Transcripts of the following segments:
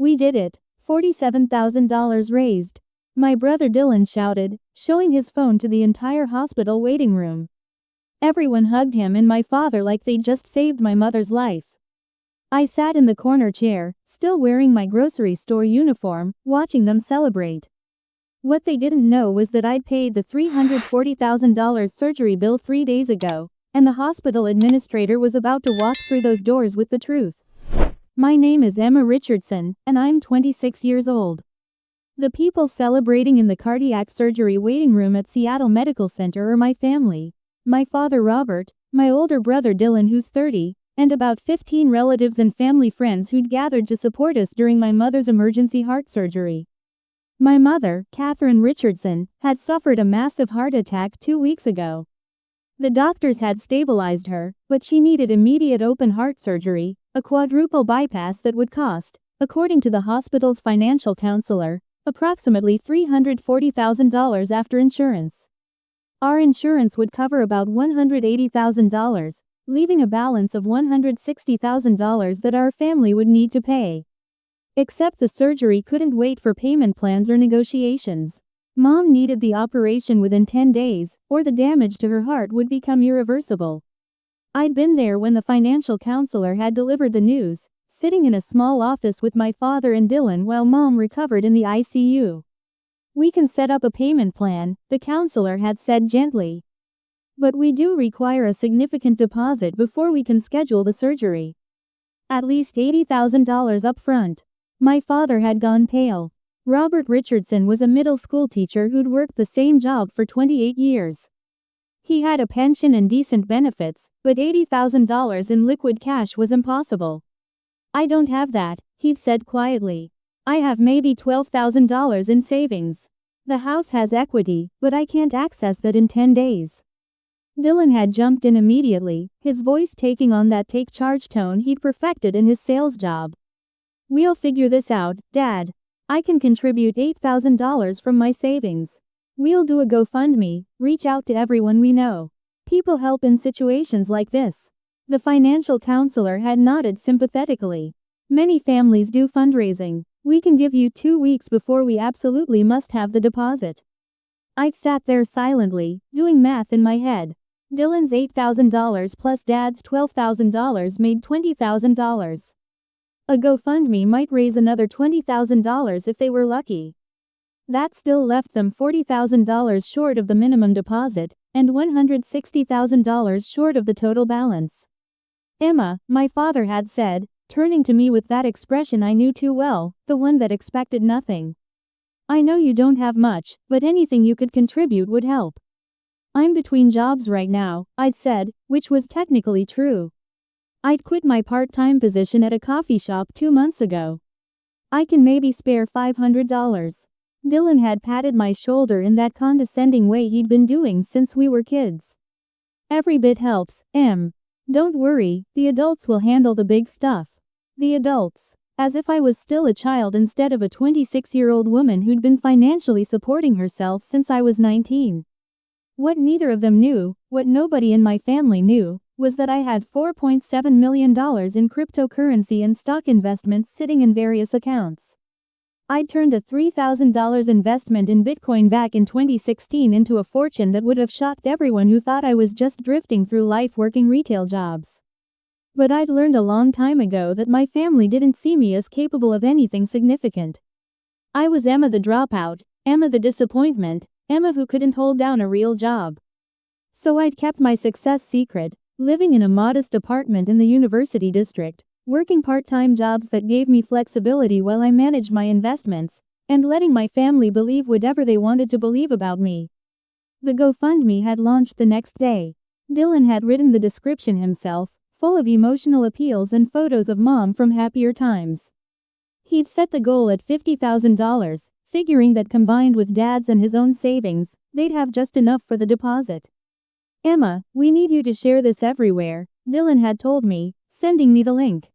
We did it. $47,000 raised. My brother Dylan shouted, showing his phone to the entire hospital waiting room. Everyone hugged him and my father like they'd just saved my mother's life. I sat in the corner chair, still wearing my grocery store uniform, watching them celebrate. What they didn't know was that I'd paid the $340,000 surgery bill 3 days ago, and the hospital administrator was about to walk through those doors with the truth. My name is Emma Richardson, and I'm 26 years old. The people celebrating in the cardiac surgery waiting room at Seattle Medical Center are my family. My father Robert, my older brother Dylan who's 30, and about 15 relatives and family friends who'd gathered to support us during my mother's emergency heart surgery. My mother, Catherine Richardson, had suffered a massive heart attack 2 weeks ago. The doctors had stabilized her, but she needed immediate open heart surgery, a quadruple bypass that would cost, according to the hospital's financial counselor, approximately $340,000 after insurance. Our insurance would cover about $180,000, leaving a balance of $160,000 that our family would need to pay. Except the surgery couldn't wait for payment plans or negotiations. Mom needed the operation within 10 days, or the damage to her heart would become irreversible. I'd been there when the financial counselor had delivered the news, sitting in a small office with my father and Dylan while Mom recovered in the ICU. "We can set up a payment plan," the counselor had said gently. "But we do require a significant deposit before we can schedule the surgery. At least $80,000 up front." My father had gone pale. Robert Richardson was a middle school teacher who'd worked the same job for 28 years. He had a pension and decent benefits, but $80,000 in liquid cash was impossible. "I don't have that," he'd said quietly. "I have maybe $12,000 in savings. The house has equity, but I can't access that in 10 days. Dylan had jumped in immediately, his voice taking on that take-charge tone he'd perfected in his sales job. "We'll figure this out, Dad. I can contribute $8,000 from my savings. We'll do a GoFundMe, reach out to everyone we know. People help in situations like this." The financial counselor had nodded sympathetically. "Many families do fundraising. We can give you 2 weeks before we absolutely must have the deposit." I'd sat there silently, doing math in my head. Dylan's $8,000 plus Dad's $12,000 made $20,000. A GoFundMe might raise another $20,000 if they were lucky. That still left them $40,000 short of the minimum deposit, and $160,000 short of the total balance. "Emma," my father had said, turning to me with that expression I knew too well, the one that expected nothing. "I know you don't have much, but anything you could contribute would help." "I'm between jobs right now," I'd said, which was technically true. I'd quit my part-time position at a coffee shop 2 months ago. "I can maybe spare $500. Dylan had patted my shoulder in that condescending way he'd been doing since we were kids. "Every bit helps, Em. Don't worry, the adults will handle the big stuff." The adults. As if I was still a child instead of a 26-year-old woman who'd been financially supporting herself since I was 19. What neither of them knew, what nobody in my family knew, was that I had $4.7 million in cryptocurrency and stock investments sitting in various accounts. I'd turned a $3,000 investment in Bitcoin back in 2016 into a fortune that would have shocked everyone who thought I was just drifting through life working retail jobs. But I'd learned a long time ago that my family didn't see me as capable of anything significant. I was Emma the dropout, Emma the disappointment, Emma who couldn't hold down a real job. So I'd kept my success secret, living in a modest apartment in the university district, working part-time jobs that gave me flexibility while I managed my investments, and letting my family believe whatever they wanted to believe about me. The GoFundMe had launched the next day. Dylan had written the description himself, full of emotional appeals and photos of Mom from happier times. He'd set the goal at $50,000, figuring that combined with Dad's and his own savings, they'd have just enough for the deposit. "Emma, we need you to share this everywhere," Dylan had told me, sending me the link.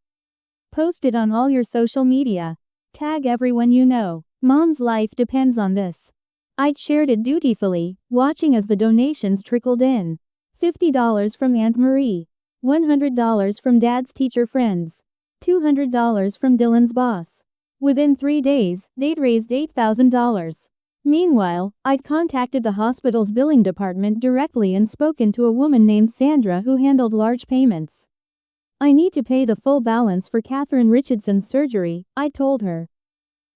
"Post it on all your social media. Tag everyone you know. Mom's life depends on this." I'd shared it dutifully, watching as the donations trickled in. $50 from Aunt Marie. $100 from Dad's teacher friends. $200 from Dylan's boss. Within 3 days, they'd raised $8,000. Meanwhile, I'd contacted the hospital's billing department directly and spoken to a woman named Sandra who handled large payments. I need to pay the full balance for Catherine Richardson's surgery, I told her.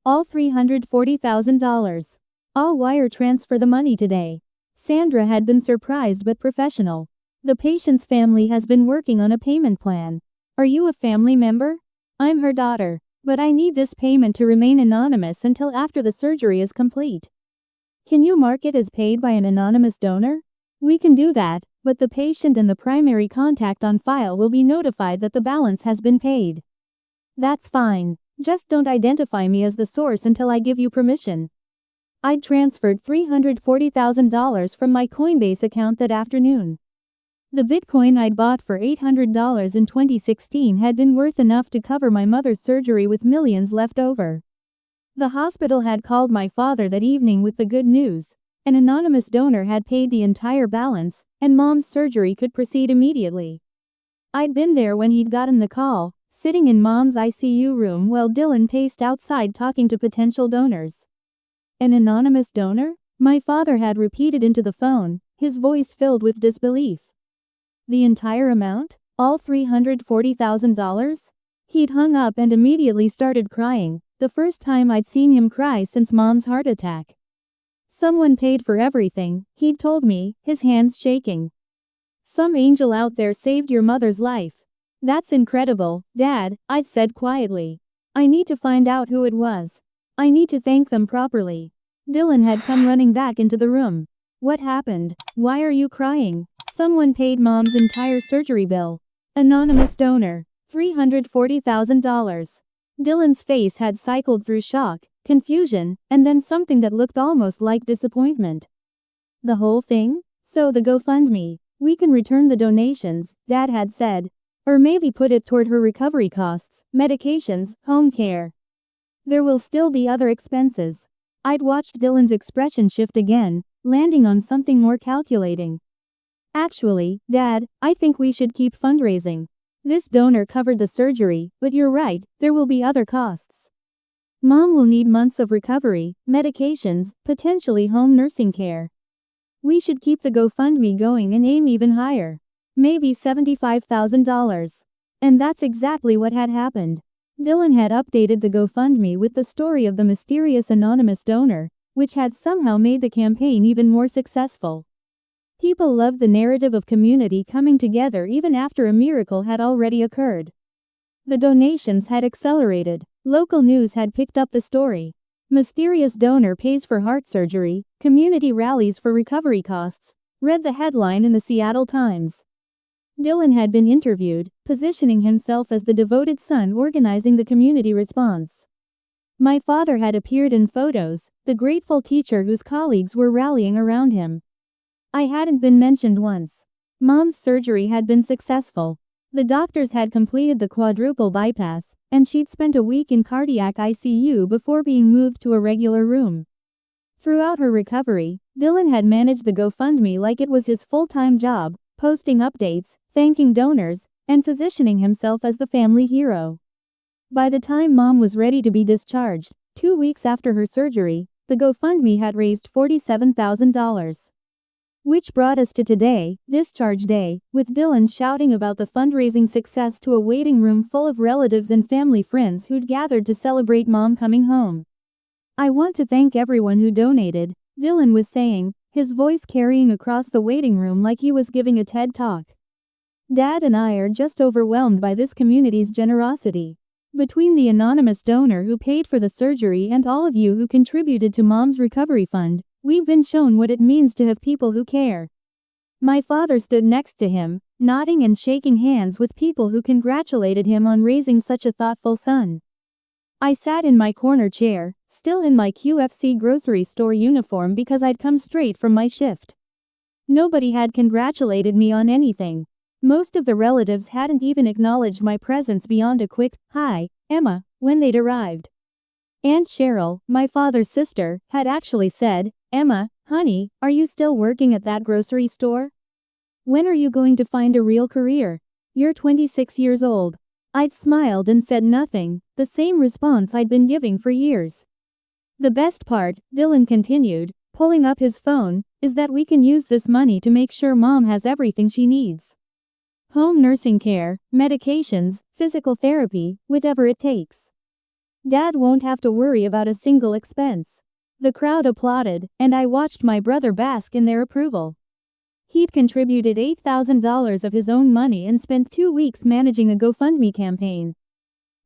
All $340,000. I'll wire transfer the money today. Sandra had been surprised but professional. The patient's family has been working on a payment plan. Are you a family member? I'm her daughter. But I need this payment to remain anonymous until after the surgery is complete. Can you mark it as paid by an anonymous donor? We can do that, but the patient and the primary contact on file will be notified that the balance has been paid. That's fine. Just don't identify me as the source until I give you permission. I'd transferred $340,000 from my Coinbase account that afternoon. The Bitcoin I'd bought for $800 in 2016 had been worth enough to cover my mother's surgery with millions left over. The hospital had called my father that evening with the good news. An anonymous donor had paid the entire balance, and Mom's surgery could proceed immediately. I'd been there when he'd gotten the call, sitting in Mom's ICU room while Dylan paced outside talking to potential donors. An anonymous donor? My father had repeated into the phone, his voice filled with disbelief. The entire amount? All $340,000? He'd hung up and immediately started crying, the first time I'd seen him cry since Mom's heart attack. Someone paid for everything, he'd told me, his hands shaking. Some angel out there saved your mother's life. That's incredible, Dad, I'd said quietly. I need to find out who it was. I need to thank them properly. Dylan had come running back into the room. What happened? Why are you crying? Someone paid Mom's entire surgery bill. Anonymous donor. $340,000. Dylan's face had cycled through shock, confusion, and then something that looked almost like disappointment. The whole thing? So the GoFundMe. We can return the donations, Dad had said. Or maybe put it toward her recovery costs, medications, home care. There will still be other expenses. I'd watched Dylan's expression shift again, landing on something more calculating. Actually, Dad, I think we should keep fundraising. This donor covered the surgery, but you're right, there will be other costs. Mom will need months of recovery, medications, potentially home nursing care. We should keep the GoFundMe going and aim even higher. Maybe $75,000. And that's exactly what had happened. Dylan had updated the GoFundMe with the story of the mysterious anonymous donor, which had somehow made the campaign even more successful. People loved the narrative of community coming together even after a miracle had already occurred. The donations had accelerated. Local news had picked up the story. Mysterious donor pays for heart surgery, community rallies for recovery costs, read the headline in the Seattle Times. Dylan had been interviewed, positioning himself as the devoted son organizing the community response. My father had appeared in photos, the grateful teacher whose colleagues were rallying around him. I hadn't been mentioned once. Mom's surgery had been successful. The doctors had completed the quadruple bypass, and she'd spent a week in cardiac ICU before being moved to a regular room. Throughout her recovery, Dylan had managed the GoFundMe like it was his full-time job, posting updates, thanking donors, and positioning himself as the family hero. By the time Mom was ready to be discharged, 2 weeks after her surgery, the GoFundMe had raised $47,000. Which brought us to today, discharge day, with Dylan shouting about the fundraising success to a waiting room full of relatives and family friends who'd gathered to celebrate Mom coming home. I want to thank everyone who donated, Dylan was saying, his voice carrying across the waiting room like he was giving a TED Talk. Dad and I are just overwhelmed by this community's generosity. Between the anonymous donor who paid for the surgery and all of you who contributed to Mom's recovery fund, we've been shown what it means to have people who care. My father stood next to him, nodding and shaking hands with people who congratulated him on raising such a thoughtful son. I sat in my corner chair, still in my QFC grocery store uniform because I'd come straight from my shift. Nobody had congratulated me on anything. Most of the relatives hadn't even acknowledged my presence beyond a quick, "Hi, Emma," when they'd arrived. Aunt Cheryl, my father's sister, had actually said, "Emma, honey, are you still working at that grocery store? When are you going to find a real career? You're 26 years old." I'd smiled and said nothing, the same response I'd been giving for years. The best part, Dylan continued, pulling up his phone, is that we can use this money to make sure Mom has everything she needs. Home nursing care, medications, physical therapy, whatever it takes. Dad won't have to worry about a single expense. The crowd applauded, and I watched my brother bask in their approval. He'd contributed $8,000 of his own money and spent 2 weeks managing a GoFundMe campaign.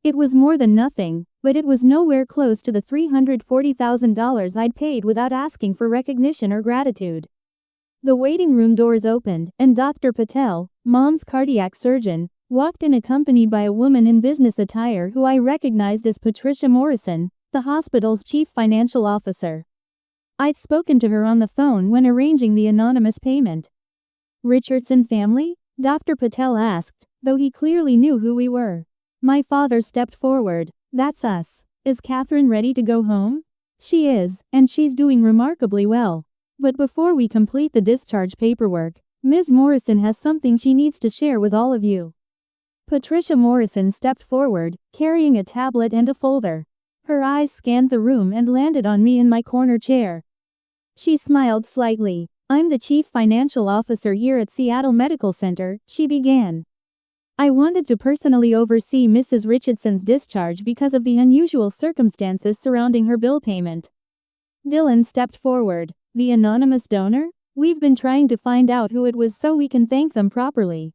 It was more than nothing, but it was nowhere close to the $340,000 I'd paid without asking for recognition or gratitude. The waiting room doors opened, and Dr. Patel, Mom's cardiac surgeon, walked in accompanied by a woman in business attire who I recognized as Patricia Morrison, the hospital's chief financial officer. I'd spoken to her on the phone when arranging the anonymous payment. Richardson family? Dr. Patel asked, though he clearly knew who we were. My father stepped forward. That's us. Is Catherine ready to go home? She is, and she's doing remarkably well. But before we complete the discharge paperwork, Ms. Morrison has something she needs to share with all of you. Patricia Morrison stepped forward, carrying a tablet and a folder. Her eyes scanned the room and landed on me in my corner chair. She smiled slightly. I'm the chief financial officer here at Seattle Medical Center, she began. I wanted to personally oversee Mrs. Richardson's discharge because of the unusual circumstances surrounding her bill payment. Dylan stepped forward. The anonymous donor? We've been trying to find out who it was so we can thank them properly.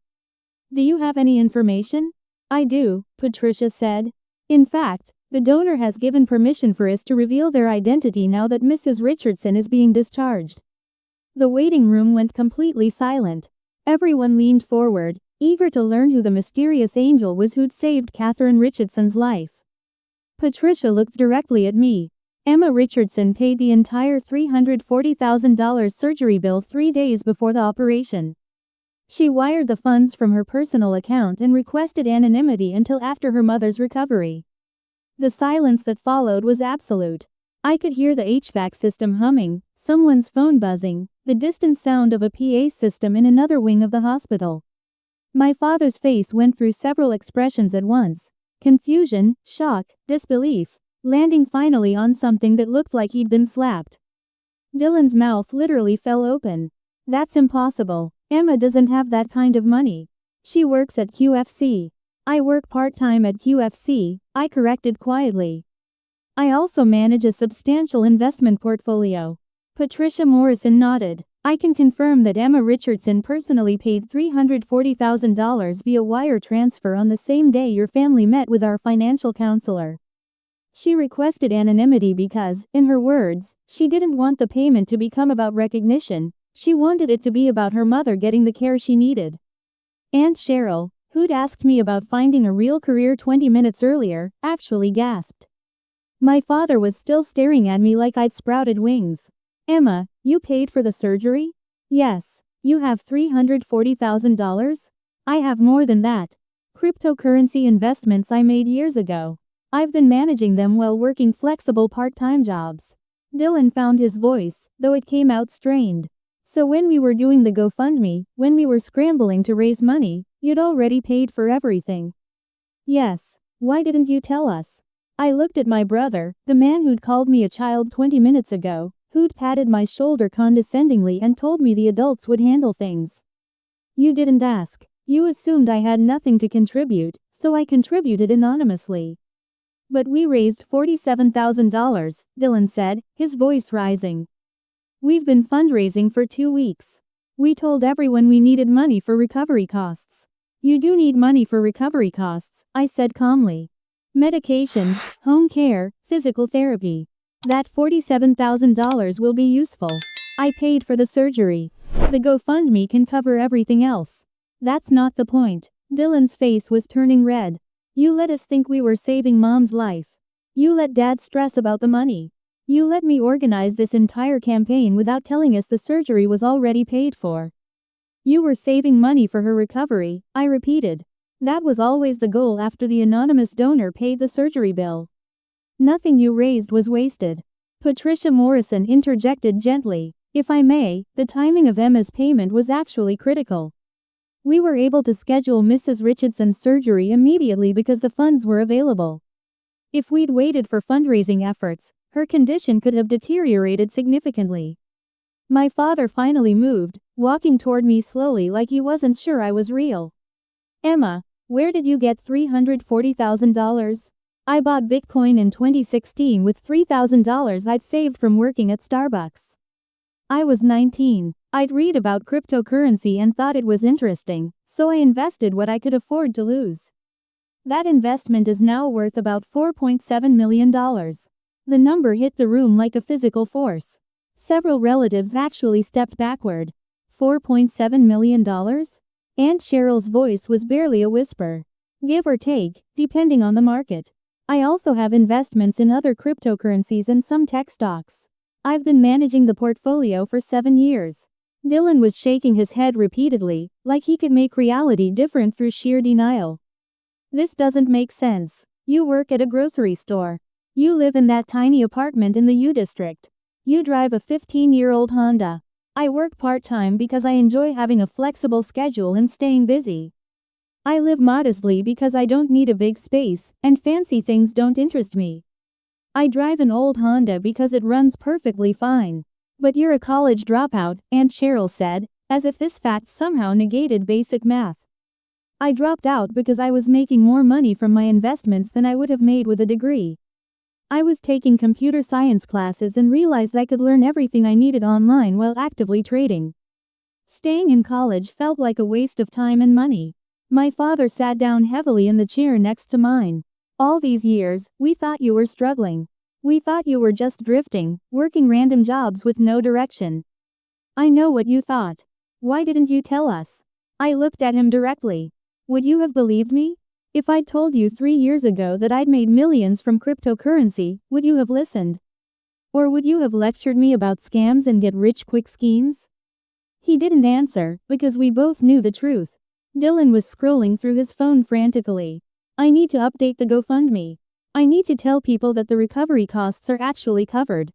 Do you have any information? I do, Patricia said. In fact, the donor has given permission for us to reveal their identity now that Mrs. Richardson is being discharged. The waiting room went completely silent. Everyone leaned forward, eager to learn who the mysterious angel was who'd saved Catherine Richardson's life. Patricia looked directly at me. Emma Richardson paid the entire $340,000 surgery bill 3 days before the operation. She wired the funds from her personal account and requested anonymity until after her mother's recovery. The silence that followed was absolute. I could hear the HVAC system humming, someone's phone buzzing, the distant sound of a PA system in another wing of the hospital. My father's face went through several expressions at once: confusion, shock, disbelief, landing finally on something that looked like he'd been slapped. Dylan's mouth literally fell open. That's impossible. Emma doesn't have that kind of money. She works at QFC. I work part-time at QFC, I corrected quietly. I also manage a substantial investment portfolio. Patricia Morrison nodded. I can confirm that Emma Richardson personally paid $340,000 via wire transfer on the same day your family met with our financial counselor. She requested anonymity because, in her words, she didn't want the payment to become about recognition, she wanted it to be about her mother getting the care she needed. Aunt Cheryl, who'd asked me about finding a real career 20 minutes earlier, actually gasped. My father was still staring at me like I'd sprouted wings. Emma, you paid for the surgery? Yes. You have $340,000? I have more than that. Cryptocurrency investments I made years ago. I've been managing them while working flexible part-time jobs. Dylan found his voice, though it came out strained. So when we were doing the GoFundMe, when we were scrambling to raise money, you'd already paid for everything. Yes. Why didn't you tell us? I looked at my brother, the man who'd called me a child 20 minutes ago, who'd patted my shoulder condescendingly and told me the adults would handle things. You didn't ask. You assumed I had nothing to contribute, so I contributed anonymously. But we raised $47,000, Dylan said, his voice rising. We've been fundraising for 2 weeks. We told everyone we needed money for recovery costs. You do need money for recovery costs, I said calmly. Medications, home care, physical therapy. That $47,000 will be useful. I paid for the surgery. The GoFundMe can cover everything else. That's not the point. Dylan's face was turning red. You let us think we were saving Mom's life. You let Dad stress about the money. You let me organize this entire campaign without telling us the surgery was already paid for. You were saving money for her recovery, I repeated. That was always the goal after the anonymous donor paid the surgery bill. Nothing you raised was wasted. Patricia Morrison interjected gently. If I may, the timing of Emma's payment was actually critical. We were able to schedule Mrs. Richardson's surgery immediately because the funds were available. If we'd waited for fundraising efforts, her condition could have deteriorated significantly. My father finally moved, walking toward me slowly like he wasn't sure I was real. Emma, where did you get $340,000? I bought Bitcoin in 2016 with $3,000 I'd saved from working at Starbucks. I was 19. I'd read about cryptocurrency and thought it was interesting, so I invested what I could afford to lose. That investment is now worth about $4.7 million. The number hit the room like a physical force. Several relatives actually stepped backward. $4.7 million? Aunt Cheryl's voice was barely a whisper. Give or take, depending on the market. I also have investments in other cryptocurrencies and some tech stocks. I've been managing the portfolio for 7 years. Dylan was shaking his head repeatedly, like he could make reality different through sheer denial. This doesn't make sense. You work at a grocery store. You live in that tiny apartment in the U district. You drive a 15-year-old Honda. I work part-time because I enjoy having a flexible schedule and staying busy. I live modestly because I don't need a big space, and fancy things don't interest me. I drive an old Honda because it runs perfectly fine. But you're a college dropout, Aunt Cheryl said, as if this fact somehow negated basic math. I dropped out because I was making more money from my investments than I would have made with a degree. I was taking computer science classes and realized I could learn everything I needed online while actively trading. Staying in college felt like a waste of time and money. My father sat down heavily in the chair next to mine. All these years, we thought you were struggling. We thought you were just drifting, working random jobs with no direction. I know what you thought. Why didn't you tell us? I looked at him directly. Would you have believed me? If I'd told you 3 years ago that I'd made millions from cryptocurrency, would you have listened? Or would you have lectured me about scams and get-rich-quick schemes? He didn't answer, because we both knew the truth. Dylan was scrolling through his phone frantically. I need to update the GoFundMe. I need to tell people that the recovery costs are actually covered.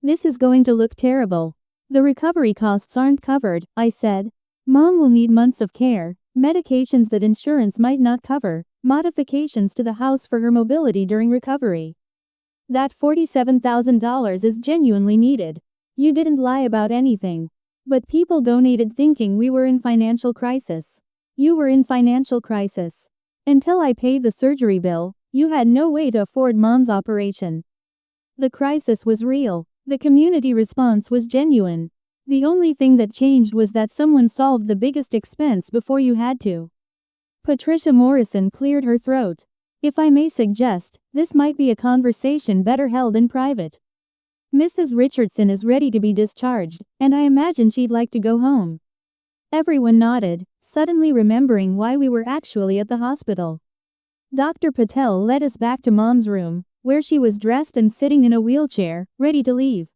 This is going to look terrible. The recovery costs aren't covered, I said. Mom will need months of care, medications that insurance might not cover, modifications to the house for her mobility during recovery. That $47,000 is genuinely needed. You didn't lie about anything. But people donated thinking we were in financial crisis. You were in financial crisis. Until I paid the surgery bill, you had no way to afford Mom's operation. The crisis was real. The community response was genuine. The only thing that changed was that someone solved the biggest expense before you had to. Patricia Morrison cleared her throat. If I may suggest, this might be a conversation better held in private. Mrs. Richardson is ready to be discharged, and I imagine she'd like to go home. Everyone nodded, suddenly remembering why we were actually at the hospital. Dr. Patel led us back to Mom's room, where she was dressed and sitting in a wheelchair, ready to leave.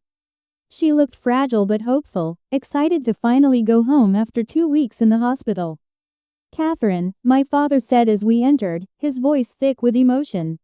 She looked fragile but hopeful, excited to finally go home after 2 weeks in the hospital. Catherine, my father said as we entered, his voice thick with emotion.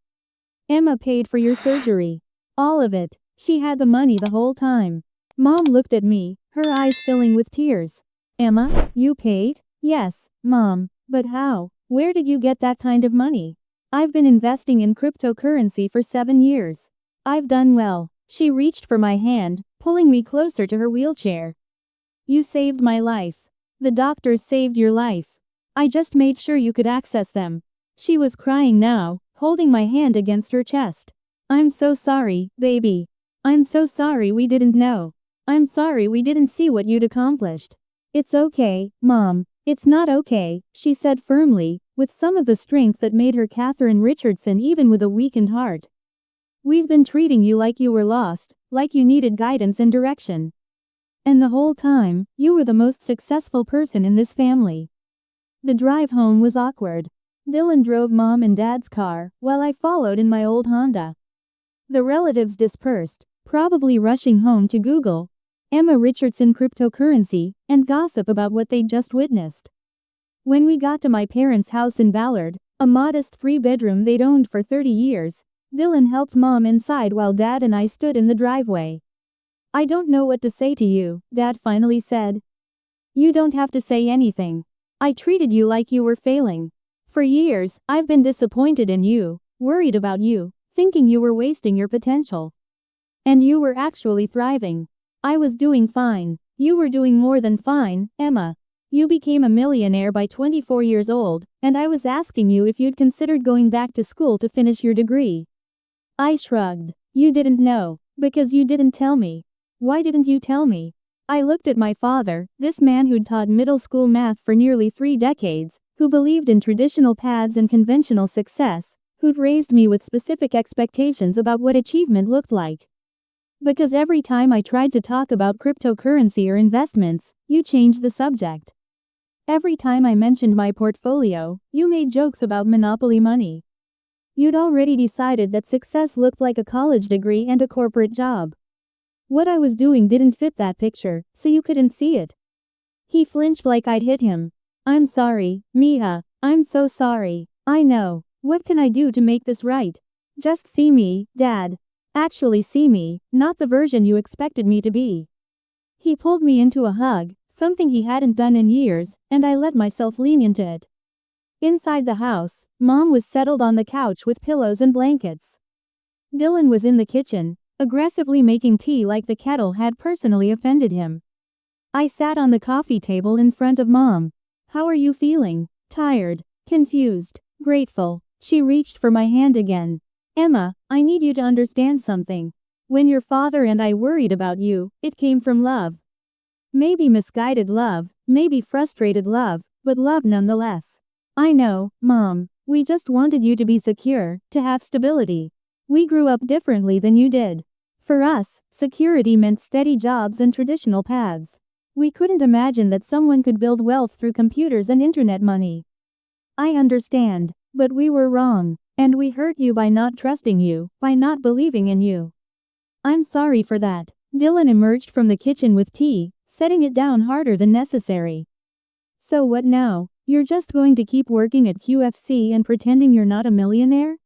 Emma paid for your surgery. All of it. She had the money the whole time. Mom looked at me, her eyes filling with tears. Emma, you paid? Yes, Mom. But how? Where did you get that kind of money? I've been investing in cryptocurrency for 7 years. I've done well. She reached for my hand, pulling me closer to her wheelchair. You saved my life. The doctors saved your life. I just made sure you could access them. She was crying now, holding my hand against her chest. I'm so sorry, baby. I'm so sorry we didn't know. I'm sorry we didn't see what you'd accomplished. It's okay, Mom. It's not okay, she said firmly, with some of the strength that made her Catherine Richardson even with a weakened heart. We've been treating you like you were lost, like you needed guidance and direction. And the whole time, you were the most successful person in this family. The drive home was awkward. Dylan drove Mom and Dad's car, while I followed in my old Honda. The relatives dispersed, probably rushing home to Google Emma Richardson cryptocurrency and gossip about what they'd just witnessed. When we got to my parents' house in Ballard, a modest 3-bedroom they'd owned for 30 years, Dylan helped Mom inside while Dad and I stood in the driveway. I don't know what to say to you, Dad finally said. You don't have to say anything. I treated you like you were failing. For years, I've been disappointed in you, worried about you, thinking you were wasting your potential. And you were actually thriving. I was doing fine. You were doing more than fine, Emma. You became a millionaire by 24 years old, and I was asking you if you'd considered going back to school to finish your degree. I shrugged. You didn't know, because you didn't tell me. Why didn't you tell me? I looked at my father, this man who'd taught middle school math for nearly 3 decades, who believed in traditional paths and conventional success, who'd raised me with specific expectations about what achievement looked like. Because every time I tried to talk about cryptocurrency or investments, you changed the subject. Every time I mentioned my portfolio, you made jokes about monopoly money. You'd already decided that success looked like a college degree and a corporate job. What I was doing didn't fit that picture, so you couldn't see it. He flinched like I'd hit him. I'm sorry, Mia. I'm so sorry. I know. What can I do to make this right? Just see me, Dad. Actually see me, not the version you expected me to be. He pulled me into a hug, something he hadn't done in years, and I let myself lean into it. Inside the house, Mom was settled on the couch with pillows and blankets. Dylan was in the kitchen, aggressively making tea like the kettle had personally offended him. I sat on the coffee table in front of Mom. How are you feeling? Tired, confused, grateful. She reached for my hand again. Emma, I need you to understand something. When your father and I worried about you, it came from love. Maybe misguided love, maybe frustrated love, but love nonetheless. I know, Mom, we just wanted you to be secure, to have stability. We grew up differently than you did. For us, security meant steady jobs and traditional paths. We couldn't imagine that someone could build wealth through computers and internet money. I understand, but we were wrong, and we hurt you by not trusting you, by not believing in you. I'm sorry for that. Dylan emerged from the kitchen with tea, setting it down harder than necessary. So what now? You're just going to keep working at QFC and pretending you're not a millionaire?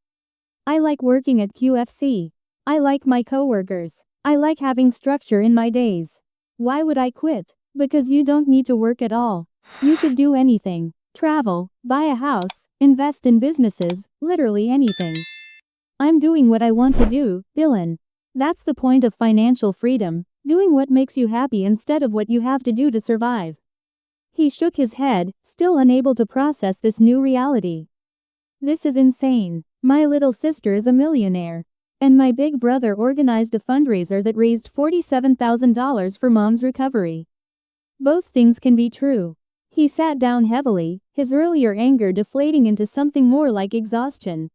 I like working at QFC. I like my coworkers. I like having structure in my days. Why would I quit? Because you don't need to work at all. You could do anything. Travel, buy a house, invest in businesses, literally anything. I'm doing what I want to do, Dylan. That's the point of financial freedom, doing what makes you happy instead of what you have to do to survive. He shook his head, still unable to process this new reality. This is insane. My little sister is a millionaire. And my big brother organized a fundraiser that raised $47,000 for Mom's recovery. Both things can be true. He sat down heavily, his earlier anger deflating into something more like exhaustion.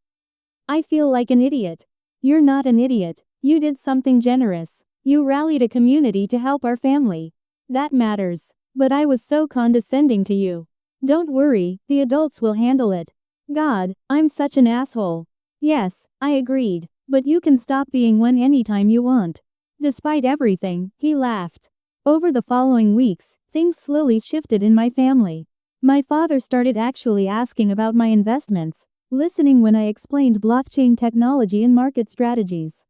I feel like an idiot. You're not an idiot. You did something generous. You rallied a community to help our family. That matters. But I was so condescending to you. Don't worry, the adults will handle it. God, I'm such an asshole. Yes, I agreed. But you can stop being one anytime you want. Despite everything, he laughed. Over the following weeks, things slowly shifted in my family. My father started actually asking about my investments, listening when I explained blockchain technology and market strategies.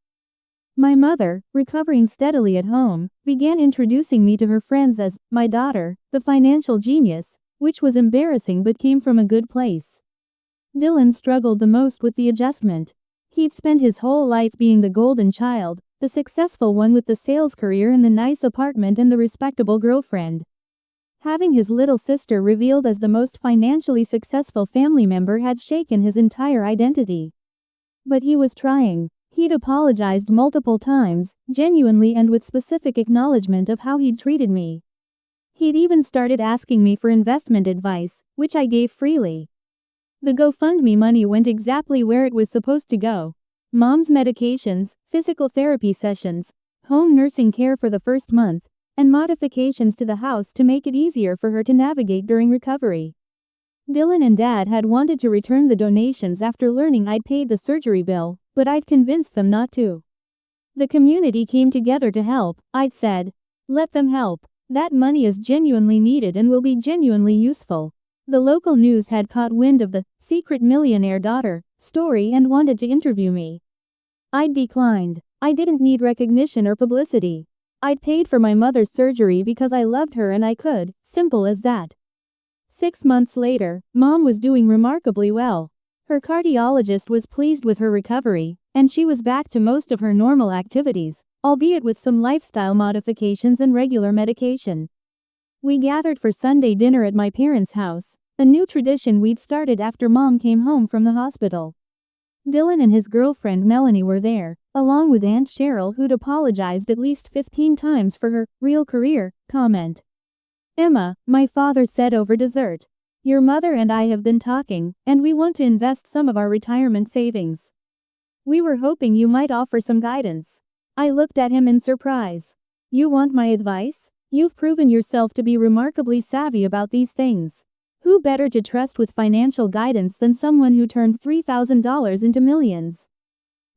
My mother, recovering steadily at home, began introducing me to her friends as my daughter, the financial genius, which was embarrassing but came from a good place. Dylan struggled the most with the adjustment. He'd spent his whole life being the golden child, the successful one with the sales career and the nice apartment and the respectable girlfriend. Having his little sister revealed as the most financially successful family member had shaken his entire identity. But he was trying. He'd apologized multiple times, genuinely and with specific acknowledgement of how he'd treated me. He'd even started asking me for investment advice, which I gave freely. The GoFundMe money went exactly where it was supposed to go. Mom's medications, physical therapy sessions, home nursing care for the first month, and modifications to the house to make it easier for her to navigate during recovery. Dylan and Dad had wanted to return the donations after learning I'd paid the surgery bill, but I'd convinced them not to. The community came together to help, I'd said. Let them help. That money is genuinely needed and will be genuinely useful. The local news had caught wind of the secret millionaire daughter story and wanted to interview me. I'd declined. I didn't need recognition or publicity. I'd paid for my mother's surgery because I loved her and I could, simple as that. 6 months later, Mom was doing remarkably well. Her cardiologist was pleased with her recovery, and she was back to most of her normal activities, albeit with some lifestyle modifications and regular medication. We gathered for Sunday dinner at my parents' house, a new tradition we'd started after Mom came home from the hospital. Dylan and his girlfriend Melanie were there, along with Aunt Cheryl, who'd apologized at least 15 times for her real career comment. "Emma," my father said over dessert, "your mother and I have been talking, and we want to invest some of our retirement savings. We were hoping you might offer some guidance." I looked at him in surprise. "You want my advice? You've proven yourself to be remarkably savvy about these things. Who better to trust with financial guidance than someone who turned $3,000 into millions?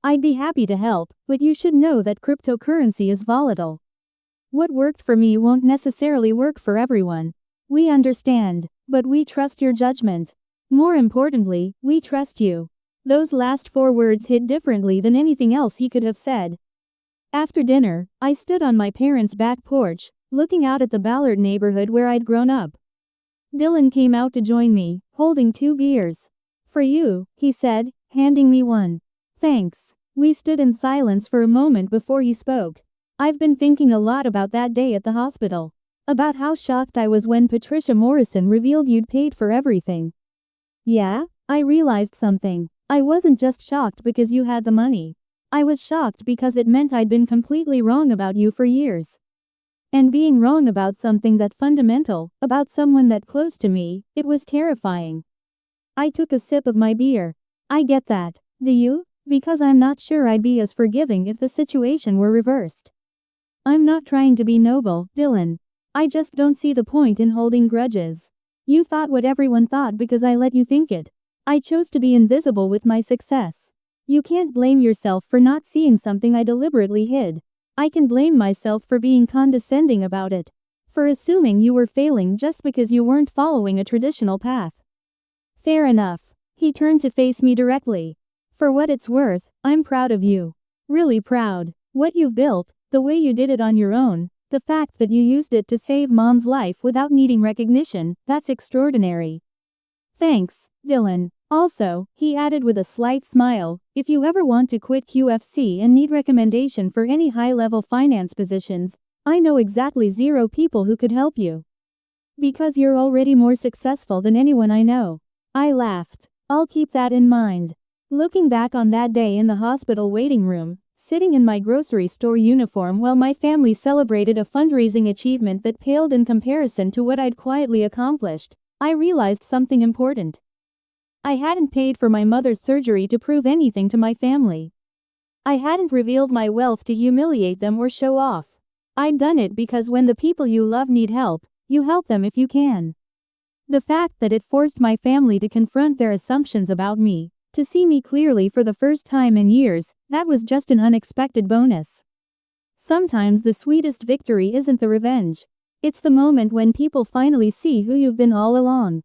I'd be happy to help, but you should know that cryptocurrency is volatile. What worked for me won't necessarily work for everyone. We understand, but we trust your judgment. More importantly, we trust you." Those last 4 words hit differently than anything else he could have said. After dinner, I stood on my parents' back porch, looking out at the Ballard neighborhood where I'd grown up. Dylan came out to join me, holding 2 beers. "For you," he said, handing me one. "Thanks." We stood in silence for a moment before he spoke. "I've been thinking a lot about that day at the hospital. About how shocked I was when Patricia Morrison revealed you'd paid for everything." "Yeah?" I realized something. I wasn't just shocked because you had the money. I was shocked because it meant I'd been completely wrong about you for years. And being wrong about something that fundamental, about someone that close to me, it was terrifying. I took a sip of my beer. "I get that. Do you? Because I'm not sure I'd be as forgiving if the situation were reversed. I'm not trying to be noble, Dylan. I just don't see the point in holding grudges. You thought what everyone thought because I let you think it. I chose to be invisible with my success. You can't blame yourself for not seeing something I deliberately hid. I can blame myself for being condescending about it. For assuming you were failing just because you weren't following a traditional path." "Fair enough." He turned to face me directly. "For what it's worth, I'm proud of you. Really proud. What you've built, the way you did it on your own, the fact that you used it to save Mom's life without needing recognition, that's extraordinary." "Thanks, Dylan." "Also," he added with a slight smile, "if you ever want to quit QFC and need recommendation for any high-level finance positions, I know exactly 0 people who could help you. Because you're already more successful than anyone I know." I laughed. "I'll keep that in mind." Looking back on that day in the hospital waiting room, sitting in my grocery store uniform while my family celebrated a fundraising achievement that paled in comparison to what I'd quietly accomplished, I realized something important. I hadn't paid for my mother's surgery to prove anything to my family. I hadn't revealed my wealth to humiliate them or show off. I'd done it because when the people you love need help, you help them if you can. The fact that it forced my family to confront their assumptions about me, to see me clearly for the first time in years, that was just an unexpected bonus. Sometimes the sweetest victory isn't the revenge. It's the moment when people finally see who you've been all along.